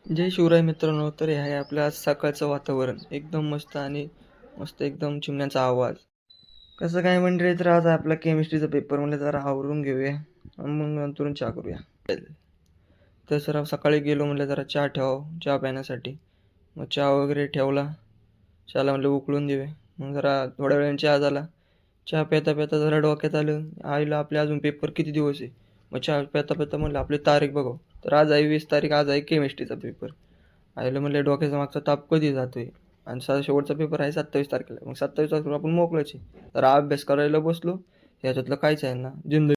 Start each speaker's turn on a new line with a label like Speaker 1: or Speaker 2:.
Speaker 1: जय शिवराय मित्रांनो. तर हे आहे आपलं आज सकाळचं वातावरण. एकदम मस्त आणि मस्त एकदम चिमण्यांचा आवाज. कसं काय मंडळी, तर आज आपला केमिस्ट्रीचा पेपर म्हणलं जरा आवरून घेऊया आणि मग नंतर चहा करूया. तर सर सकाळी गेलो म्हणलं जरा चहा ठेवावं चहा पिण्यासाठी. मग चहा वगैरे ठेवला. चहाला म्हणलं उकळून देऊया. मग जरा थोड्या वेळाने चहा झाला. चहा प्याता प्याता जरा डोक्यात आलं, आईला आपले अजून पेपर किती दिवस आहे. मग चहा प्याता प्याता म्हणलं आपली तारीख बघावं. तर आज आहे 20 तारीख, आज आहे केमिस्ट्रीचा पेपर. आईला म्हणलं डोक्याचा मागचा ताप कधी जातोय आणि शेवटचा पेपर आहे 27 तारखेला. मग 27 तारखेला आपण मोकळंच आहे. तर अभ्यास करायला बसलो. ह्याच्यातलं काहीच आहे ना जिंदगी